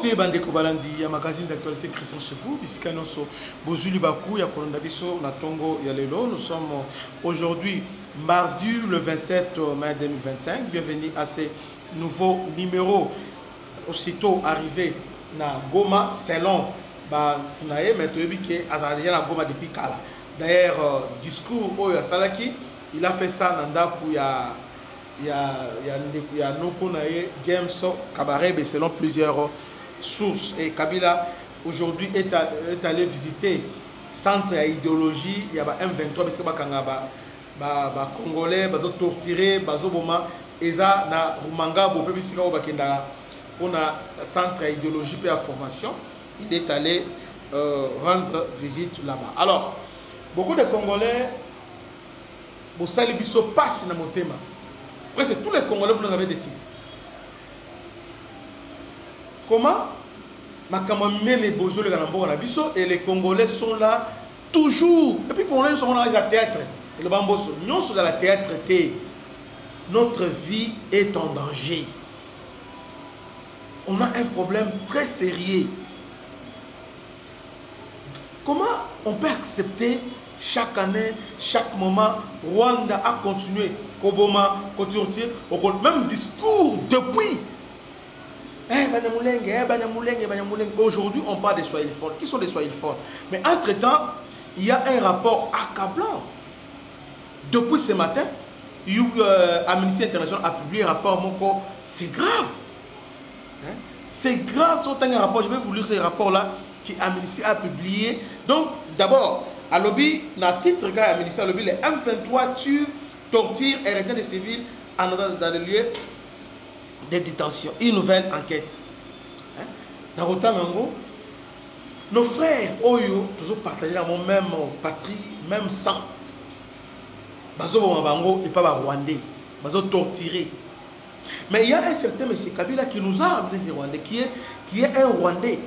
Bonté Bandeko Balandi, un magazine d'actualité Christian chez vous, puisque nous sommes Bozuli Bakou, Yakolondabiso, Natongo, Yalelo. Nous sommes aujourd'hui mardi le 27 mai 2025. Bienvenue à ce nouveau numéro. Aussitôt arrivé na Goma, selon Nae, mais tu as vu qu'il y a Goma depuis Kala. D'ailleurs, discours Oya Salaki, il a fait ça dans il y a Nokonae, James Kabarebe, selon plusieurs sources. Et Kabila, aujourd'hui, est allé visiter centre à idéologie. Il y a M23, parce que les Congolais, ils sont torturés, ils sont na Rumanga, pour un centre à idéologie et à formation. Il est allé rendre visite là-bas. Alors, beaucoup de Congolais, ils passent dans mon thème. Presque tous les Congolais, vous nous avez décidé. Comment et les Congolais sont là toujours. Et puis les Congolais sont dans le théâtre. Et le Bamboso, nous sommes dans le théâtre. Notre vie est en danger. On a un problème très sérieux. Comment on peut accepter chaque année, chaque moment, Rwanda a continué, Koboma, Koturti, même discours depuis. Aujourd'hui, on parle des Swahili forts. Qui sont les Swahili forts? Mais entre-temps, il y a un rapport accablant. Depuis ce matin, Amnesty International a publié un rapport. C'est grave. C'est grave, un rapport. Je vais vous lire ce rapport-là que Amnesty a publié. Donc, d'abord, à lobby, dans le titre qu'a Amnesty, les M23 tuent, torturent et retiennent des civils dans les lieux de détention. Une nouvelle enquête. Dans nos frères, Oyo, toujours partagés dans mon même patrie, même sang. Bazo Bango et pas Rwandais. Bazo torturé. Mais il y a un certain monsieur Kabila qui nous a amené ces Rwandais, qui est un Rwandais.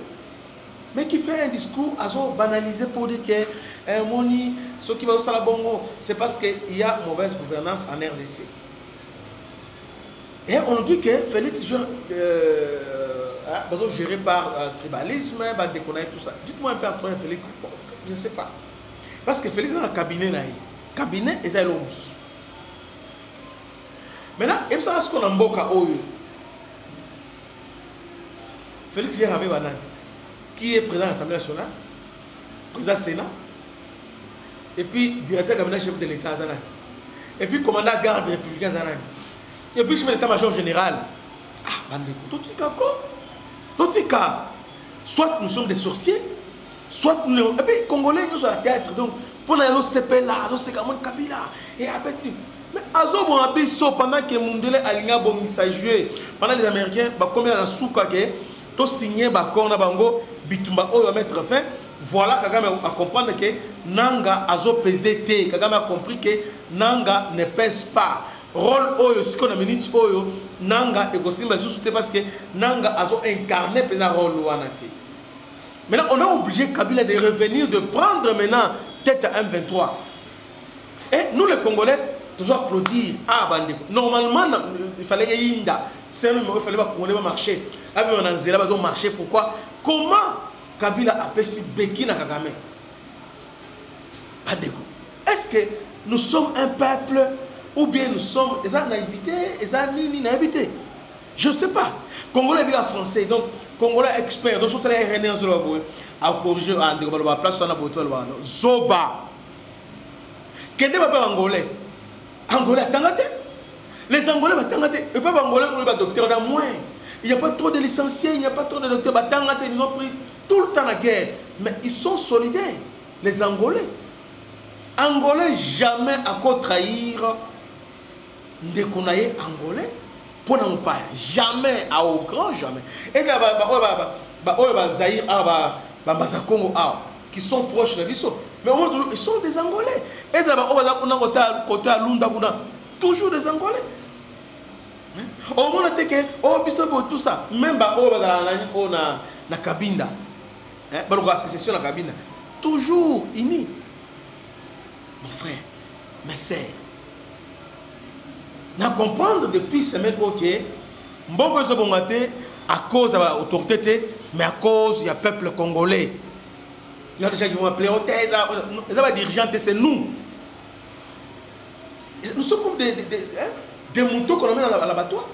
Mais qui fait un discours banalisé pour dire que ce qui va au Salabongo, c'est parce qu'il y a mauvaise gouvernance en RDC. Et on nous dit que Félix géré par tribalisme, tout ça. Dites-moi un peu entre Félix, bon, je ne sais pas. Parce que Félix est dans le cabinet. Cabinet et c'est l'homme. Maintenant, il y a ce qu'on a mboka Oyo. Félix Gérard Banan, qui est président de l'Assemblée nationale, président du Sénat, et puis directeur cabinet chef de l'État, et puis commandant garde républicain, et puis chef de l'état-major général. Ah, Totika, soit nous sommes des sorciers, soit nous. Et puis les Congolais, nous sommes à la théâtre. Donc, pour nous, c'est là, nous sommes comme Kabila. Et après, mais Azobo Abisso, pendant que Mundele Alinga Bongisa joué, pendant les Américains, combien de souka que tu signé Bakona Bango, Bitumba Oyo va mettre fin. Voilà, Kagame a comprendre que Nanga Azo PZT. Kagame a compris que Nanga ne pèse pas. Rôle Oyo, ce qu'on a minute Oyo, Nanga et Gosimba sous-souté parce que Nanga Azo incarné le rôle Wanati. Maintenant, on a obligé Kabila de revenir, de prendre maintenant tête à M23. Et nous, les Congolais, toujours applaudir. Ah, Bandeko. Normalement, il fallait que Yinda. C'est il fallait que les Congolais marcher. Ils ont marché. Pourquoi? Comment Kabila a pu si Bekina Kagame? Bandeko. Est-ce que nous sommes un peuple ou bien nous sommes des naïveté, des naïveté? Je ne sais pas. Congolais est français, donc Congolais expert. Donc, sur les René à corriger à la place où on a Zoba. Quel est le Angolais? Angolais, les Angolais, et pas Angolais, on est docteur dans moins. Il n'y a pas trop de licenciés, il n'y a pas trop de docteurs. Ils ont pris tout le temps la guerre. Mais ils sont solidaires, les Angolais. Angolais, jamais à quoi trahir des Konaïs Angolais pour n'en pas. Jamais, à au grand jamais. Et qui sont proches de l'Isso. Mais ils sont des Angolais. Et toujours des Angolais. Au moins, tout ça. Même la cabine. La sécession de la cabine. Toujours unis. Mon frère, mes sœurs. Nous comprenons depuis semaine ok. Mbongo Zobongate à cause de l'autorité, mais à cause du peuple congolais. Il y a des gens qui vont appeler, les dirigeants, c'est nous. Nous sommes comme des moutons qu'on emmène à l'abattoir.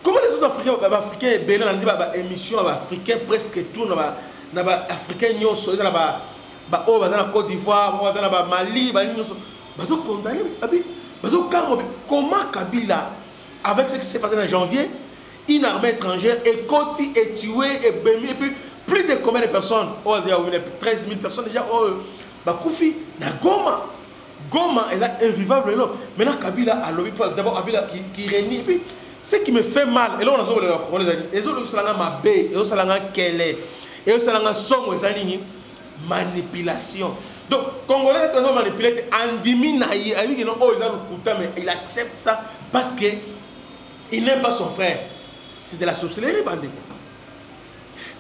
Comment les autres Africains, Africains, Bénin, ont une émission africaine presque tout, Africains, ils sont en Côte d'Ivoire, au Mali, ils sont condamnés. Comment Kabila, avec ce qui s'est passé en janvier, une armée étrangère est Koti, est tuée, et bémi, et puis plus de combien de personnes, 13 000 personnes déjà, Koufi, na Goma. Goma est invivable. Maintenant, Kabila a lobby d'abord Kabila qui renie. Et puis, ce qui me fait mal, et là on a dit, les autres sont ma baie, et sont là kele, et sont là son, et sont manipulation. Donc, Congolais sont manipulés, Andimi naïe, avec non, oh ils ont le couteau, mais il accepte ça parce que il n'aime pas son frère. C'est de la sorcellerie, bandit.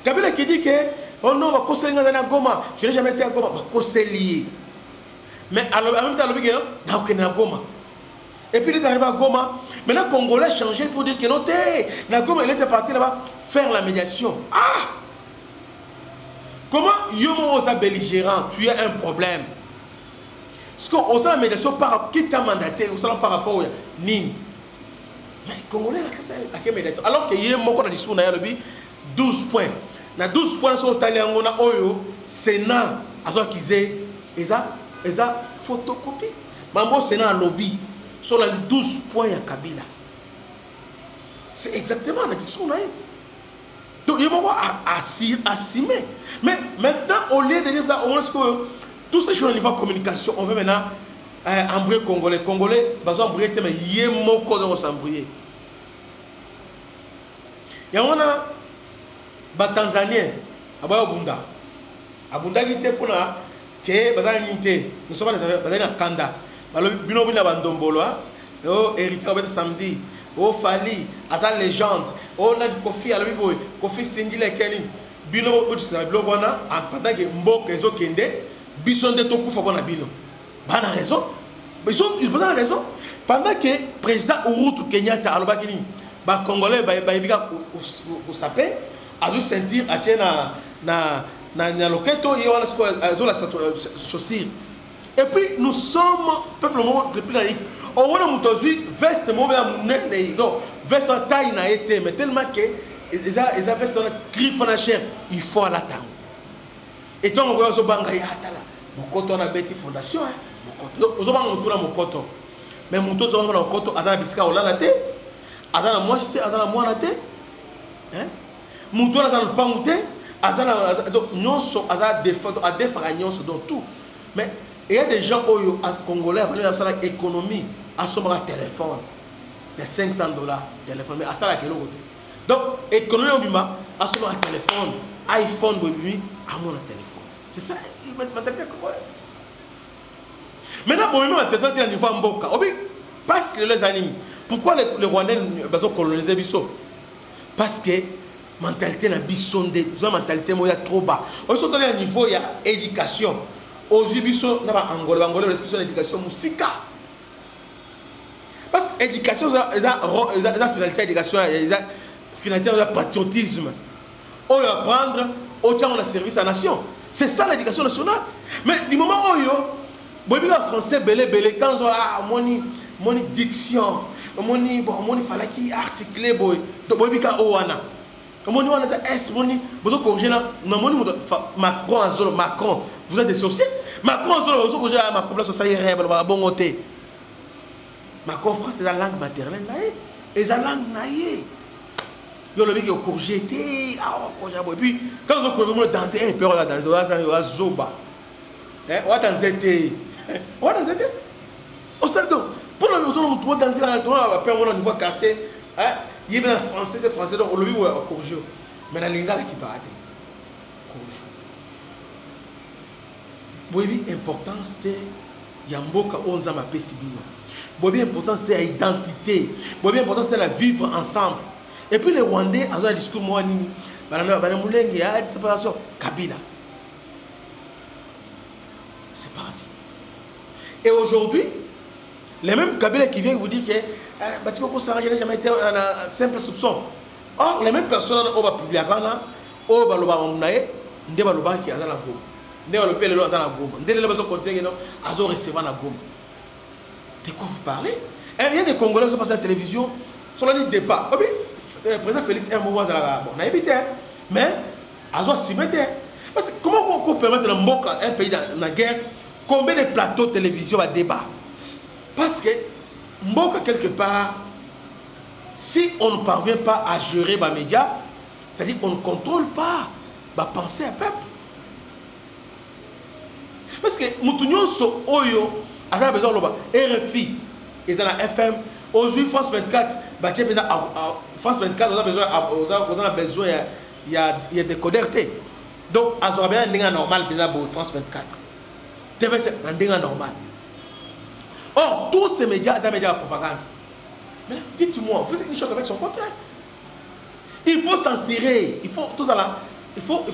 Kabila qui dit que oh non, va causer à Goma, je n'ai jamais été à Goma, va causer lié. Mais en même temps, il y a Goma. Et puis il est arrivé à Goma. Maintenant, Congolais a changé pour dire que non, Goma, il était parti là-bas faire la médiation. Ah! Comment Yomo Osa belligérant, tu as un problème? Parce qu'on a la médiation par qui t'a mandaté, on par rapport à Nini. Mais Congolais a la médiation. Alors que Yomo qu'on a dit sur 12 points. Dans 12 points, sur l'Italiens, on a Oyo, Sénat, alors qu'ils aient. Ils ont photocopie. Mambo Sénat lobby sur les 12 points à Kabila. C'est exactement la question. Donc il va assumer. Mais maintenant, au lieu de dire ça, on sait que tous ces choses au niveau de communication, on veut maintenant embrouiller Congolais. Congolais, ils ont embrouillé, mais il y a un code de s'embrouiller. Il y a un Tanzanien, Abunda. Abunda qui était pour la. Nous sommes dans Kanda. Bino bina bandombolo, héritier samedi, Fali, Azal légende, na Kofi à la Biboy, Kofi Cindy le Kenin, Bino Blogona, pendant que Mbok Ezo Kende, Bison de Tokufa Bona Bino. Ban a raison. Ils ont raison. Pendant que le président Uhuru Kenyatta à l'Obakini, les Congolais, au sapé, a dû sentir à na loketo et on a la chaussure. Et puis nous sommes peuple le plus naïf. On a mon veste donc veste en taille n'a été mais tellement que ils a veste en griffe en chair, il faut à l'attendre. Et donc on voit zo banga ya tala. Mon coton on a bâti fondation hein. Mon coton. Zo banga on mon coton. Mais mon coton zo banga mon coton azana bisika on la té. Azana moi c'était azana moi na té. Hein? Mon coton azana le pangoute. Donc, nous sommes à défaillance dans tout. Mais il y a des gens au Congolais qui ont une économie à son téléphone. Les $500, téléphone. Mais à ça, quel côté. Donc, économie au Bima, à son téléphone, iPhone, à mon téléphone. C'est ça, la mentalité congolaise. Maintenant, pour moi, la mentalité à niveau Mboka. Passe les années. Pourquoi les Rwandais ont colonisé Bissau? Parce que mentalité na bisonde, la mentalité moya trop bas. On sont à niveau il y a éducation. Aujourd'hui biso na ba Angola, Angola restriction d'éducation musika. Parce que éducation ça finalité éducation, ça finalité de patriotisme. On va apprendre autant on a service à la nation. C'est ça l'éducation nationale. Mais du moment où yo bobi ka français belé quand mon diction, mon fallait qui articuler boy, bobi ka owana. Macron, vous êtes des sorciers. Macron, Macron français, la langue maternelle, et la langue naïe. Il y a le mec qui a courgette, et puis quand on a dansé, il peut danser, on va zoba. On va danser, on va danser. Au stade, pour le moment, on va danser, on va faire un nouveau quartier. Il y a des Français, c'est français, donc on le vit au Courgeot. Mais la lingala qui part. Bobi, importance de Yamboka Onzama Pesibino. Bobi, importance de l'identité. Bobi, importance de la vivre ensemble. Et puis les Rwandais, à un discours, moi, il y a une séparation. Kabila. Séparation. Et aujourd'hui, les mêmes Kabila qui viennent vous dire que Batiko Kosara, je n'ai jamais été un simple soupçon. Or, les mêmes personnes qui ont publié là, au baloba munaye, ndé baloba qui a dans la gomme. Ndé baloba le dans la gomme. Ndé le bateau côté non, azo recevoir la gomme. De quoi vous parlez? Il y a des Congolais qui sont passés à la télévision, sur le débat. Le président Félix est mort dans la bon, on a évité, mais azo s'y mettait. Parce que comment on peut permettre un pays dans la guerre, combien de plateaux de télévision à débat? Parce que Mboka quelque part, si on ne parvient pas à gérer les médias, c'est-à-dire qu'on ne contrôle pas la pensée à peuple. Parce que Moutounion so Oyo, a besoin de RFI, ils ont la FM, aujourd'hui France 24, France 24, on a besoin, il y a des codeurs. Donc, on a besoin normal pour France 24. TV, c'est un normal. Or, tous ces médias, des médias de propagande. Mais dites-moi, vous faites une chose avec son contraire. Il faut censurer, il faut tout ça là, il faut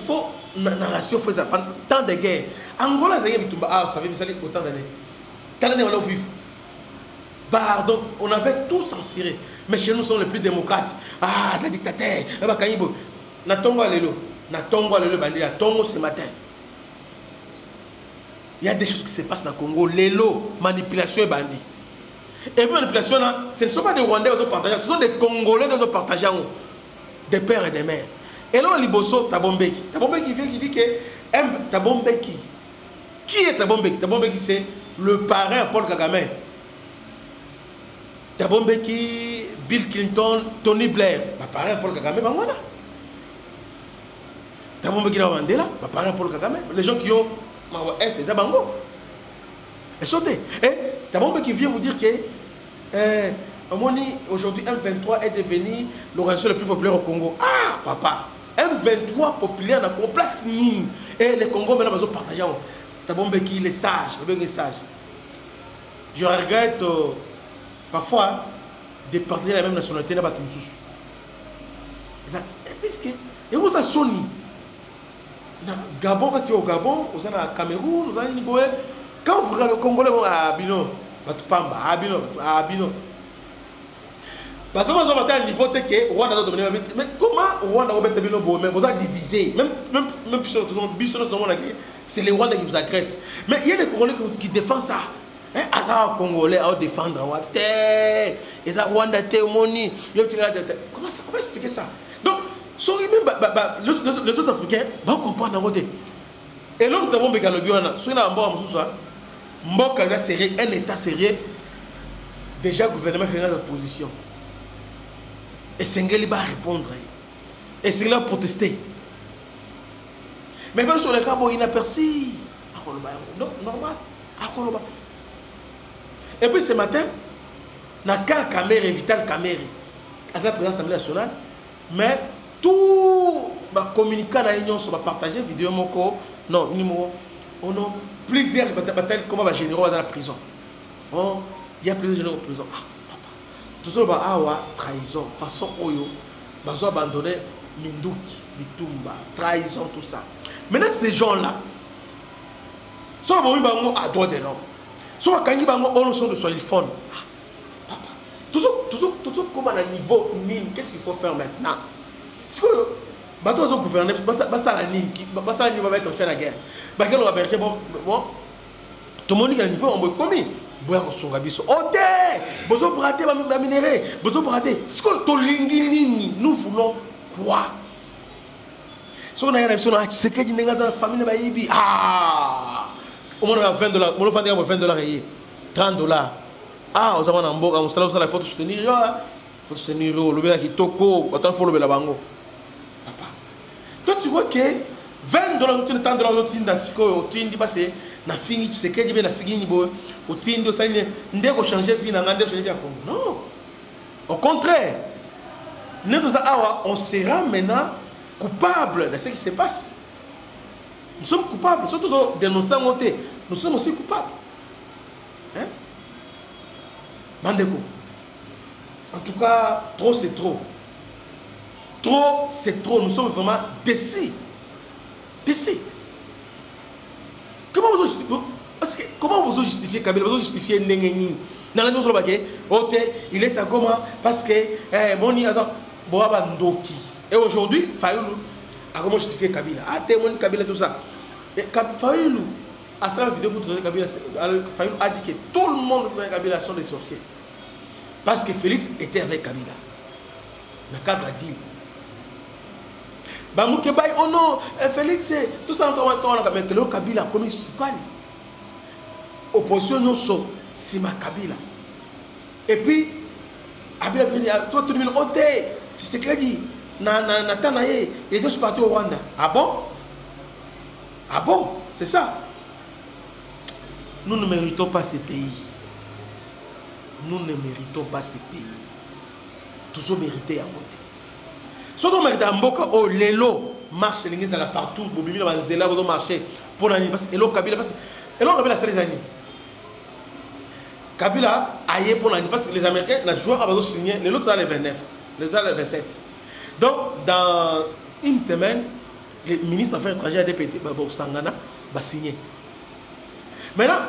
narration, il faut ça pendant tant de guerres. Angola, ça y est, ah, ça fait autant d'années. Quelle année on a vécu? Donc, on avait tout censuré. Mais chez nous, nous sommes les plus démocrates. Ah, c'est un dictateur. Natongo Alelo, bandit, Natongo ce matin. Il y a des choses qui se passent dans le Congo. Lélo, manipulation et bandit. Et puis manipulation, ce ne sont pas des Rwandais qui ont partagé, ce sont des Congolais qui ont partagé, des pères et des mères. Et là, Liboso, Tabombeki. Tabombeki vient qui dit que Tabombeki. Qui est Tabombeki? Tabombeki, c'est le parrain Paul Kagame. Tabombeki, Bill Clinton, Tony Blair. Le parrain Paul Kagame, Bangwana. Tabombeki Mandela, le parrain Paul Kagame. Les gens qui ont Est et Tabango. Et sauté. Et Tabombeki vient vous dire que aujourd'hui M23 est devenu l'organisation la plus populaire au Congo. Ah, papa, M23 populaire dans le Congo, place Nîmes. Et les Congos maintenant ils ont partagé. Tabombeki, il est sage, il est sage. Je regrette parfois de partager la même nationalité dans Batumsus. Puisque, et vous avez Sony. Gabon, au Gabon, vous avez au Cameroun, vous avez Niboé. Quand vous regardez le Congolais, à Bino, Batupamba, à Bino, à Bino. Parce que vous avez un niveau que Rwanda a dominé. Mais comment Rwanda a dominé? Mais vous avez divisé. Même c'est les Rwandais qui vous agressent. Mais il y a des Congolais qui défendent ça. Les Congolais à défendre. Les Rwandais, comment expliquer ça? Donc, les autres Africains vont comprendre. Et l'autre, c'est un État sérieux. Déjà, le gouvernement fait dans position. Et Sengeli va répondre. Et Sengeli va protester. Mais sur le cas, il n'a perçu. Non, normal. Et puis ce matin, Naka Kamere, Vital Kamere, à la présidence de l'Assemblée nationale, mais tout les communicants dans l'Union sont partagés, vidéo moko, non, on a plusieurs batailles comme les généraux dans la prison. Il y a plusieurs généraux en prison. Ah, papa. Tout ça, trahison, façon Oyo, ils ont abandonné Minduki, Bitumba, trahison, tout ça. Maintenant, ces gens-là, sont à droit de l'homme. Soit quand ils sont de soiliphone. Papa, toujours comme à un niveau mine, qu'est-ce qu'il faut faire maintenant? Si vous avez gouverné, ça la ligne, ça va mettre fin la guerre. Bon, tout le monde est à un niveau, on est commis. Nous voulons quoi? Si on a une c'est que nous avons la famille. Ah! On a $20, on va vendre $20, $30. Ah, on a un bon, on a la photo soutenir. Il faut soutenir le bien qui toko, autant faut le bien bango. Papa. Toi tu vois que $20, $30 dans ce que au tindi passé, na fini tu sais que tu bien na fini niveau, au tindi ça ne ko changer vie na ngande changer vie à Congo. Non. Au contraire. Nous on sera maintenant coupable de ce qui se passe. Nous sommes coupables, surtout dénonçant monter. Nous sommes aussi coupables. Hein? Bandeko. En tout cas, trop c'est trop. Trop c'est trop. Nous sommes vraiment déçus. Déçus. Comment vous justifiez Kabila? Vous justifiez Nengenin? Dans la maison, il est à Goma parce que Boaba Ndoki. Et aujourd'hui, Fayoulou a comment justifier Kabila. Ah, témoigne Kabila, tout ça. Et Fayoulou, à sa vidéo pour donner Kabila, Fayoulou a dit que tout le monde dans Kabila sont des sorciers. Parce que Félix était avec Kabila. Le cadre a dit. Bamouké Baye, oh non, Félix, tout ça, mais que le Kabila a commis ce quoi. Opposition, non, c'est ma Kabila. Et puis, Kabila a dit, tout le monde, oh, tu sais qu'il dit, il était parti au Rwanda. Ah bon? Ah bon? C'est ça. Nous ne méritons pas ce pays. Nous ne méritons pas ce pays. Tous mérité à monter. Si on mérite à Mboka, oh, l'élo marche l'église dans la partout, Bobimi va zéla, va marcher pour l'année. Parce que l'élo Kabila, parce que l'élo Kabila, c'est les années. Kabila a eu pour l'année. Parce que les Américains, les joueurs ont signé, l'élo dans les 29, l'élo dans les 27. Donc, dans une semaine, le ministre des Affaires étrangères a député, Sangana, va signer. Maintenant,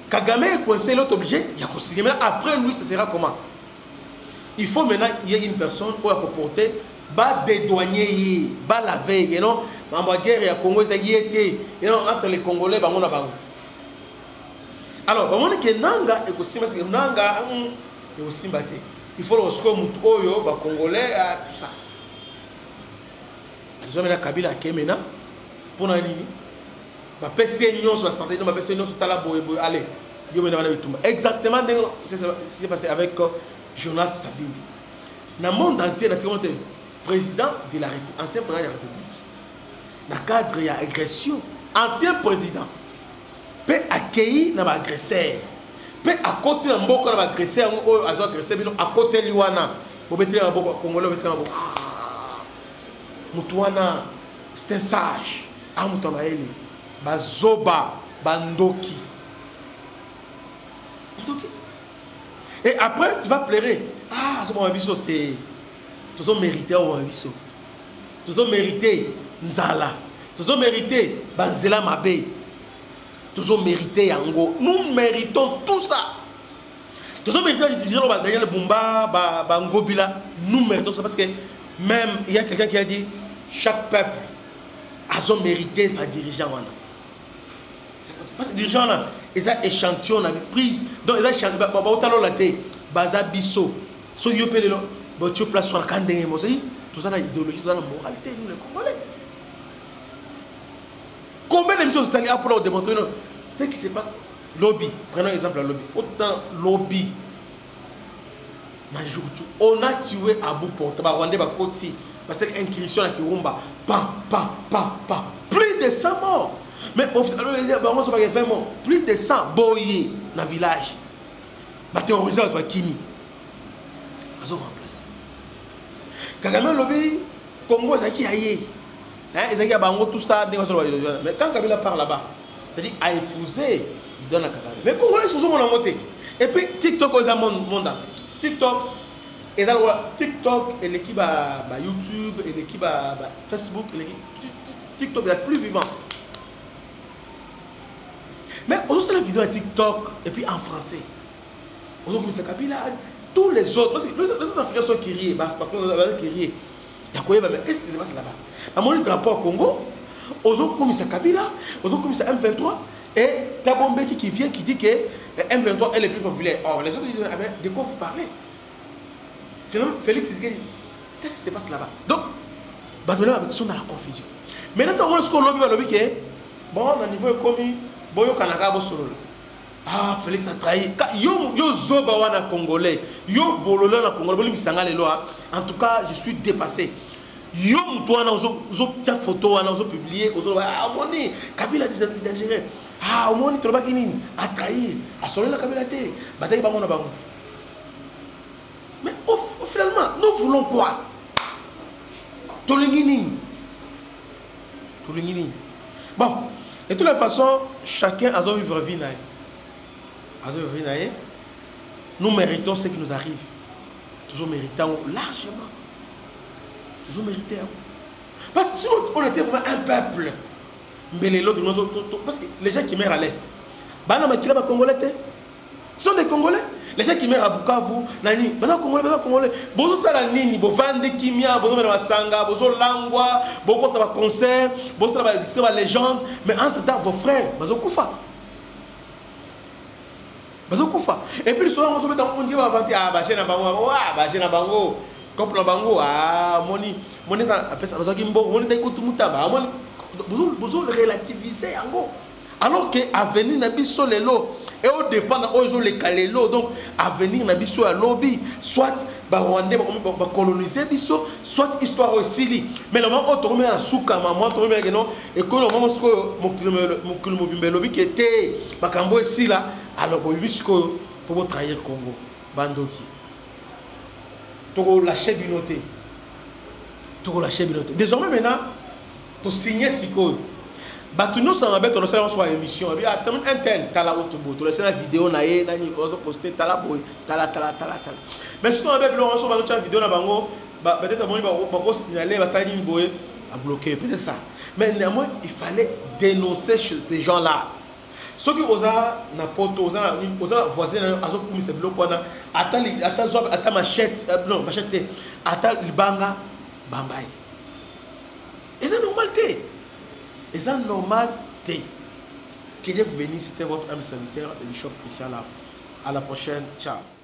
Kagame est coincé, l'autre obligé, il a signé. Maintenant, après lui, ce sera comment? Il faut maintenant qu'il y ait une personne qui a comporté, va dédouaner, va laver, et non, dans la guerre, il y a Congo, il y a entre les Congolais, il y a alors, il y a Nanga, et aussi, Nanga, il faut le score, Oyo, Congolais, tout ça. Ils ont maintenant Kabila qui est maintenant, pour la ligne. Allez, exactement ce qui s'est passé avec Jonas Savimbi. Dans le monde entier, il y a président de la République, ancien président de la République. Dans le cadre, il y a agression. Ancien président peut accueillir l'agresseur. Peut à côté de l'agresseur, à côté de l'Iwana. Moutouana, c'est un sage. Amoutamaeli. Bazoba, Bandoki. Et après, tu vas pleurer. Ah, c'est mon abisso. Tous ont mérité au abisso. Tous ont mérité Nzala. Tous ont mérité Banzela Mabe. Tous ont mérité Yango. Nous méritons tout ça. Tous ont mérité Daniel Bumba, Bangobila. Nous méritons ça parce que même il y a quelqu'un qui a dit chaque peuple a mérité un dirigeant. Parce que les dirigeants, ils ont échantillon, prise. Donc, ils ont échantillon. Baza biso. So yo pele lo. Bo tu place sur la candé. Tout ça, l'idéologie, tout ça, la moralité, nous les Congolais. Combien d'émissions sont allées pour démontrer ce qui se passe? Lobby. Prenons exemple lobby. Autant lobby. On a tué Abou Porta. Rwandais, Koti. Parce que l'incursion à Kirumba. Plus de 100 morts. Mais officiellement, plus de 100 boyés dans le village. Terrorisés par Kimi. Ils ont remplacé. Kagame lobby, Congo, c'est qui aille. Ils ont tout ça. Mais quand Kabila part là-bas, c'est-à-dire à épouser, il donne à Kagame. Mais les Congolais sont en monté. Et puis TikTok, ils ont monde entier. TikTok et l'équipe YouTube et l'équipe Facebook, TikTok est plus vivant. Mais on a la vidéo à TikTok et puis en français. On a fait Kabila, tous les autres, parce que les autres Africains sont qui rient, parce qu'ils rient. Il y a quoi, mais qu'est-ce qui se passe là-bas? À mon drapeau au Congo, on a commis ça Kabila, on a commis ça M23 et Tabombe qui vient qui dit que M23 est le plus populaire. Or, les autres disent, de quoi vous parlez? Finalement, Félix, qu'est-ce qui se passe là-bas? Donc, ils sont dans la confusion. Maintenant, on a ce qu'on lobby que, bon, on a niveau commis, Boyo Kanaka Bosolo. Ah, Félix a trahi. Yo Zoba wana Congolais. Yo Bolola na Congolais. En tout cas, je suis dépassé. Yo Moutoana, ozo tia photo wana, ozo publié, ozo ah moni, Kabila est dangereux. Ah moni troba kini a trahi, a sonné la Kabila té. Bataille bango na bango. Mais finalement, nous voulons quoi? Tolingini. Bon, de toute façon, chacun a son vivre vie. Nous méritons ce qui nous arrive. Toujours méritons largement. Toujours méritons. Parce que si on était vraiment un peuple, parce que les gens qui meurent à l'Est, ce sont des Congolais. Les gens qui meurent à Bukavu, nani, baza congolais. Bozo sala nini, bo vande kimia, bozo mena masanga, bozo langwa, bozo kota ba concert, bozo sala ba légende, mais entre temps vos frères, bazo kufa. Bazo kufa. Et puis souvent on dit va vanter ah ba jena bango, ah ba jena bango, couple bango, ah moni après ça bazo kimbo, moni tay ko tumuta ba, moni bozo relativiser yango. Alors que avenir na biso lelo et au dépend na ozo le kalelo, donc avenir na biso à lobby soit ba rwandais ba coloniser biso soit histoire aussi mais le moment auto na suka maman to me non et que le moment sko mokilo mobimbe lobby qui était ba kambo ici là alors bo bisko pour trahir le Congo bandoki to lâcher binoté désormais maintenant to signer siko Batuno ça m'a bête on a soit émission et attends un tel tala autobo to laisser la vidéo na ye nani on poster tala boy tala mais si on a bête on va faire vidéo na bango peut-être bon va ko signaler va stadi boy à bloquer peut-être ça mais néanmoins il fallait dénoncer ces gens-là ceux qui osa na poto osa voisin azo comme c'est bloqué na ata machette non machette ata libanga bambay et c'est normalité. Et ça, normal, que Dieu vous bénisse. C'était votre âme serviteur, le Bishop Christian. À la prochaine. Ciao.